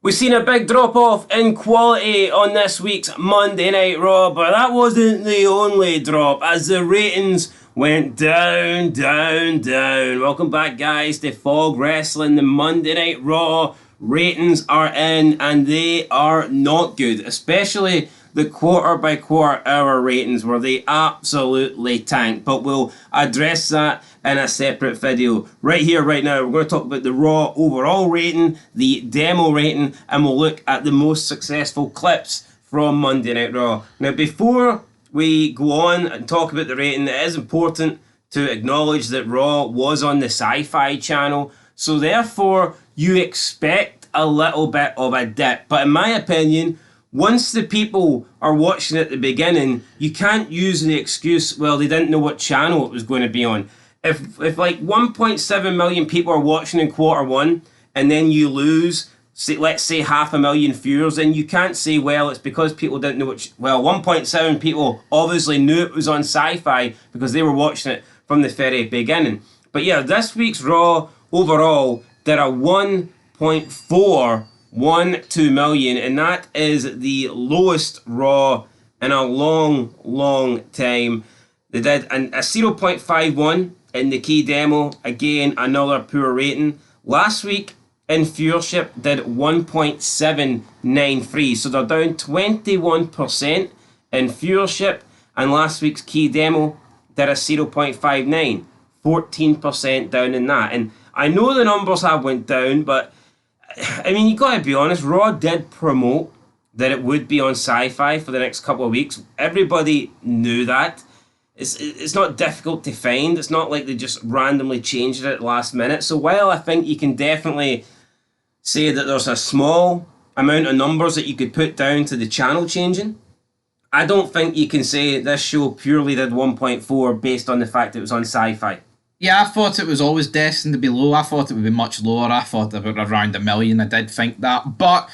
We've seen a big drop off in quality on this week's Monday Night Raw, but that wasn't the only drop as the ratings went down. Welcome back, guys, to Fog Wrestling. The Monday Night Raw ratings are in and they are not good, especially the quarter by quarter hour ratings where they absolutely tanked, but we'll address that in a separate video. Right here, right now, we're going to talk about the Raw overall rating, the demo rating, and we'll look at the most successful clips from Monday Night Raw. Now, before we go on and talk about the rating, it is important to acknowledge that Raw was on the Sci-Fi channel, so therefore you expect a little bit of a dip. But in my opinion, once the people are watching at the beginning, you can't use the excuse, well, they didn't know what channel it was going to be on. If like 1.7 million people are watching in quarter one and then you lose, say, let's say 500,000 viewers, then you can't say, well, it's because people didn't know what... Well, 1.7 people obviously knew it was on Sci-Fi because they were watching it from the very beginning. But yeah, this week's Raw overall did a 1.412 million, and that is the lowest Raw in a long time. They did a 0.51 in the key demo, again another poor rating. Last week in viewership did 1.793, so they're down 21% in viewership, and last week's key demo did a 0.59, 14% down in that. And I know the numbers have went down, but I mean, you gotta be honest, Raw did promote that it would be on Sci-Fi for the next couple of weeks. Everybody knew that. It's not difficult to find. It's not like they just randomly changed it at the last minute. So while I think you can definitely say that there's a small amount of numbers that you could put down to the channel changing, I don't think you can say this show purely did 1.4 based on the fact it was on Sci-Fi. Yeah, I thought it was always destined to be low. I thought it would be much lower. I thought about around 1 million. I did think that. But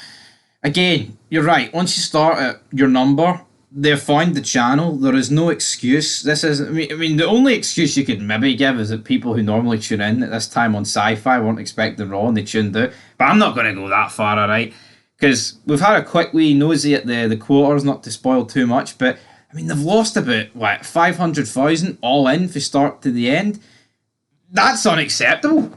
again, you're right. Once you start at your number, they've found the channel. There is no excuse. This is, I mean, the only excuse you could maybe give is that people who normally tune in at this time on Sci-Fi weren't expecting Raw and they tuned out. But I'm not going to go that far, alright? Because we've had a quick wee nosy at the quarters, not to spoil too much. But, I mean, they've lost about, 500,000 all in from start to the end. That's unacceptable.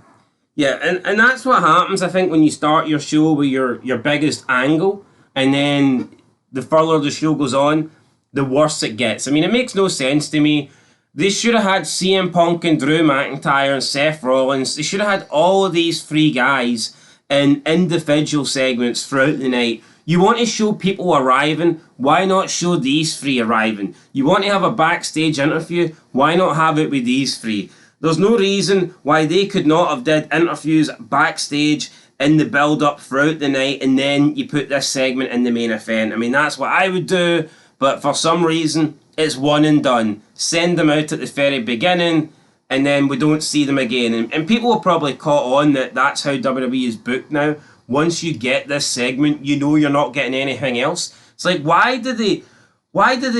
Yeah, and that's what happens, I think, when you start your show with your biggest angle, and then the further the show goes on, the worse it gets. I mean, it makes no sense to me. They should have had CM Punk and Drew McIntyre and Seth Rollins. They should have had all of these three guys in individual segments throughout the night. You want to show people arriving, why not show these three arriving? You want to have a backstage interview, why not have it with these three? There's no reason why they could not have did interviews backstage in the build-up throughout the night and then you put this segment in the main event. I mean, that's what I would do, but for some reason, it's one and done. Send them out at the very beginning and then we don't see them again. And people have probably caught on that that's how WWE is booked now. Once you get this segment, you know you're not getting anything else. It's like, why do they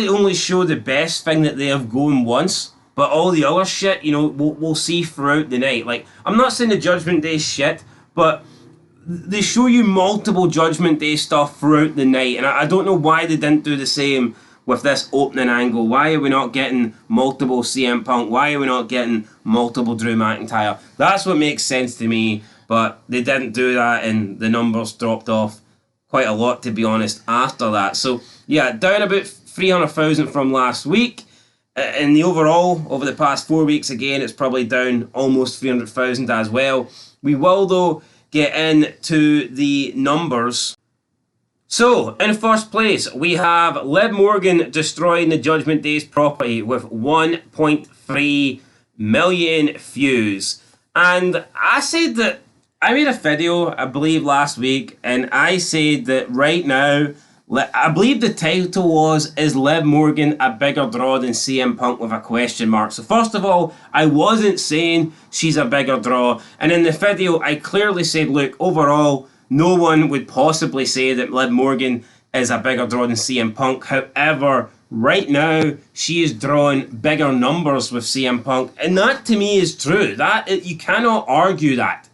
only show the best thing that they have going once? But all the other shit, you know, we'll see throughout the night. Like, I'm not saying the Judgment Day shit, but they show you multiple Judgment Day stuff throughout the night. And I don't know why they didn't do the same with this opening angle. Why are we not getting multiple CM Punk? Why are we not getting multiple Drew McIntyre? That's what makes sense to me. But they didn't do that and the numbers dropped off quite a lot, to be honest, after that. So, yeah, down about 300,000 from last week. In the overall, over the past 4 weeks, again, it's probably down almost 300,000 as well. We will, though, get into the numbers. So, in first place, we have Liv Morgan destroying the Judgment Day's property with 1.3 million views. And I said that, I made a video, I believe, last week, and I said that right now, I believe the title was, is Liv Morgan a bigger draw than CM Punk with a question mark? So first of all, I wasn't saying she's a bigger draw. And in the video, I clearly said, look, overall, no one would possibly say that Liv Morgan is a bigger draw than CM Punk. However, right now, she is drawing bigger numbers with CM Punk. And that, to me, is true. You cannot argue that.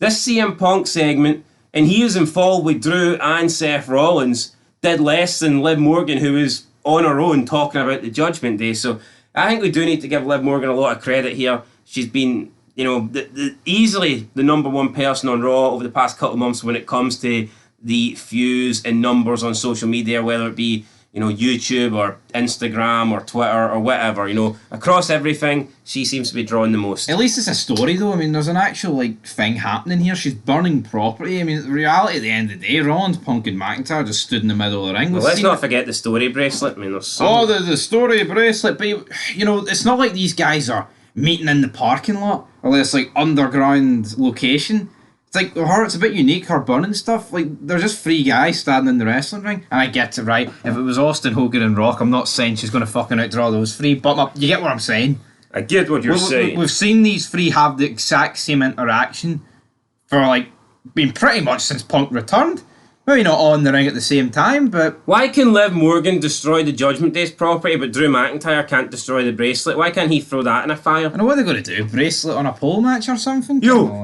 This CM Punk segment and he was involved with Drew and Seth Rollins, did less than Liv Morgan, who was on her own talking about the Judgment Day. So I think we do need to give Liv Morgan a lot of credit here. She's been, easily the number one person on Raw over the past couple of months when it comes to the views and numbers on social media, whether it be YouTube or Instagram or Twitter or whatever, across everything, she seems to be drawing the most. At least it's a story though. I mean, there's an actual thing happening here. She's burning property. I mean, the reality at the end of the day, Rollins, Punk and McIntyre just stood in the middle of the ring. Well, let's not forget the story bracelet. I mean, there's the story bracelet, but it's not like these guys are meeting in the parking lot or this underground location. It's like her, it's a bit unique, her burning stuff. They're just three guys standing in the wrestling ring. And I get it, right? If it was Austin, Hogan and Rock, I'm not saying she's going to fucking outdraw those three, but you get what I'm saying. I get what you're saying. We've seen these three have the exact same interaction for been pretty much since Punk returned. Maybe not all in the ring at the same time, but... Why can Liv Morgan destroy the Judgment Day's property, but Drew McIntyre can't destroy the bracelet? Why can't he throw that in a fire? I know what they're going to do. Bracelet on a pole match or something?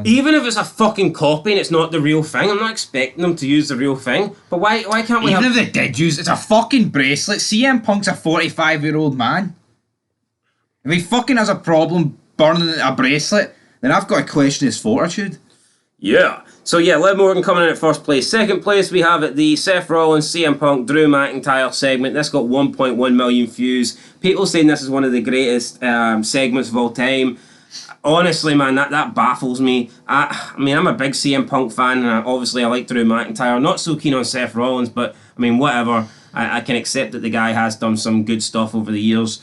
Even if it's a fucking copy and it's not the real thing, I'm not expecting them to use the real thing. But why can't we Even if they did use it, it's a fucking bracelet. CM Punk's a 45-year-old man. If he fucking has a problem burning a bracelet, then I've got to question his fortitude. Yeah. So Liv Morgan coming in at first place. Second place, we have the Seth Rollins, CM Punk, Drew McIntyre segment. This got 1.1 million views. People saying this is one of the greatest segments of all time. Honestly, man, that baffles me. I mean, I'm a big CM Punk fan, and obviously I like Drew McIntyre. Not so keen on Seth Rollins, but I mean, whatever. I can accept that the guy has done some good stuff over the years.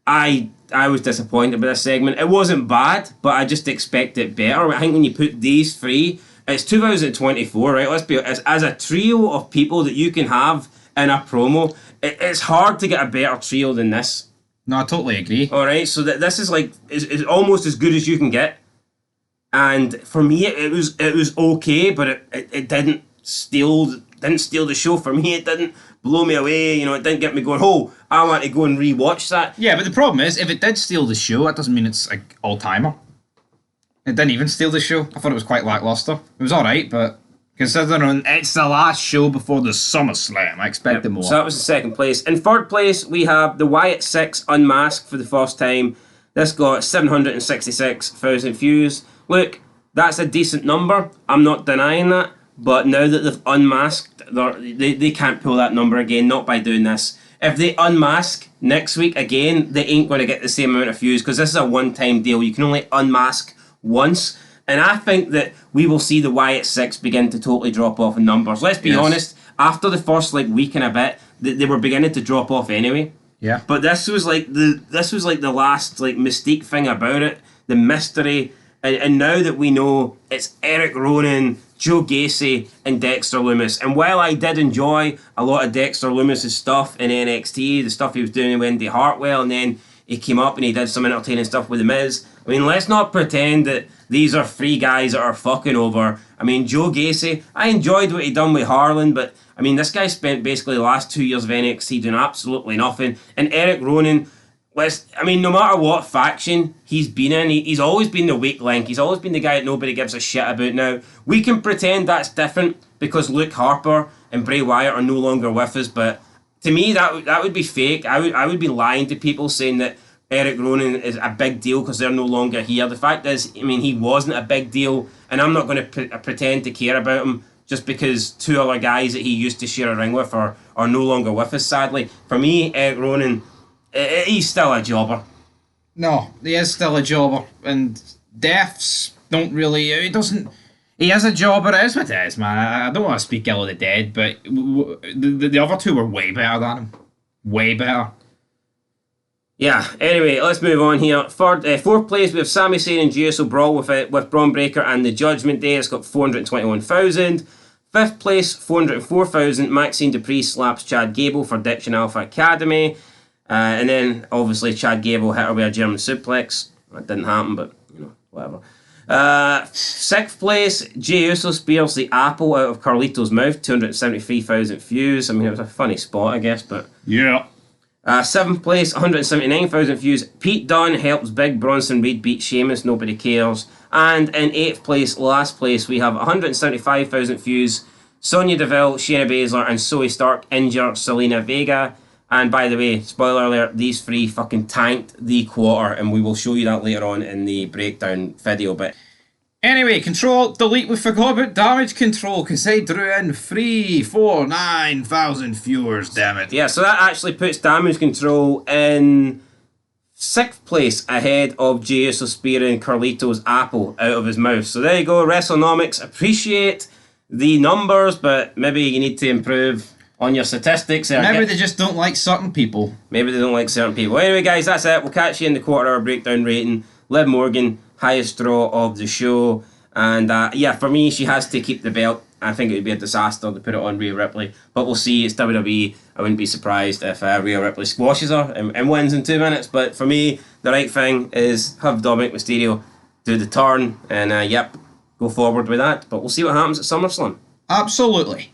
I was disappointed by this segment. It wasn't bad, but I just expect it better. I think when you put these three, it's 2024, right? Let's be honest. As a trio of people that you can have in a promo, it's hard to get a better trio than this. No, I totally agree. All right, so this is is almost as good as you can get. And for me, it was okay, but it didn't steal the show for me. It didn't blow me away. It didn't get me going, oh, I want to go and rewatch that. Yeah, but the problem is, if it did steal the show, that doesn't mean it's all-timer. It didn't even steal the show. I thought it was quite lackluster. It was alright, but considering it's the last show before the SummerSlam, I expected more. So that was the second place. In third place, we have the Wyatt 6 Unmasked for the first time. This got 766,000 views. Look, that's a decent number. I'm not denying that. But now that they've unmasked, they can't pull that number again, not by doing this. If they unmask next week again, they ain't going to get the same amount of views because this is a one-time deal. You can only unmask once. And I think that we will see the Wyatt 6 begin to totally drop off in numbers. Let's be honest, after the first week and a bit, they were beginning to drop off anyway. Yeah. But this was the last mystique thing about it, the mystery. And now that we know it's Eric Rowan, Joe Gacy, and Dexter Lumis. And while I did enjoy a lot of Dexter Lumis' stuff in NXT, the stuff he was doing with Wendy Hartwell, and then he came up and he did some entertaining stuff with The Miz. I mean, let's not pretend that these are three guys that are fucking over. I mean, Joe Gacy, I enjoyed what he done with Harlan, but I mean, this guy spent basically the last 2 years of NXT doing absolutely nothing. And Eric Rowan, no matter what faction he's been in, he's always been the weak link. He's always been the guy that nobody gives a shit about now. We can pretend that's different because Luke Harper and Bray Wyatt are no longer with us, but to me, that would be fake. I would be lying to people saying that Eric Rowan is a big deal because they're no longer here. The fact is, I mean, he wasn't a big deal, and I'm not going to pretend to care about him just because two other guys that he used to share a ring with are no longer with us, sadly. For me, Eric Rowan, he's still a jobber. No, he is still a jobber, and deaths don't really... He is a jobber, it is what it is, man. I don't want to speak ill of the dead, but the other two were way better than him. Way better. Yeah, anyway, let's move on here. Fourth place, we have Sami Zayn and GSO Brawl with Braun Breaker and the Judgment Day. It's got 421,000. Fifth place, 404,000. Maxine Dupree slaps Chad Gable for Diction Alpha Academy. And then, obviously, Chad Gable hit her with a German suplex. That didn't happen, but, whatever. Sixth place, Jey Uso spears the apple out of Carlito's mouth. 273,000 views. I mean, it was a funny spot, I guess, but... Yeah. Seventh place, 179,000 views. Pete Dunne helps Big Bronson Reed beat Sheamus. Nobody cares. And in 8th place, last place, we have 175,000 views. Sonya Deville, Shayna Baszler, and Zoe Stark injure Selena Vega. And by the way, spoiler alert, these three fucking tanked the quarter, and we will show you that later on in the breakdown video. But anyway, Control, Delete, we forgot about Damage Control because they drew in 9,000 viewers, damn it. Yeah, so that actually puts Damage Control in 6th place ahead of Jey Uso spearing Carlito's apple out of his mouth. So there you go, WrestleNomics. Appreciate the numbers, but maybe you need to improve on your statistics. Maybe they just don't like certain people. Maybe they don't like certain people. Anyway, guys, that's it. We'll catch you in the quarter-hour breakdown rating. Liv Morgan, highest draw of the show. And yeah, for me, she has to keep the belt. I think it would be a disaster to put it on Rhea Ripley. But we'll see. It's WWE. I wouldn't be surprised if Rhea Ripley squashes her and wins in 2 minutes. But for me, the right thing is have Dominic Mysterio do the turn. And yep, go forward with that. But we'll see what happens at SummerSlam. Absolutely.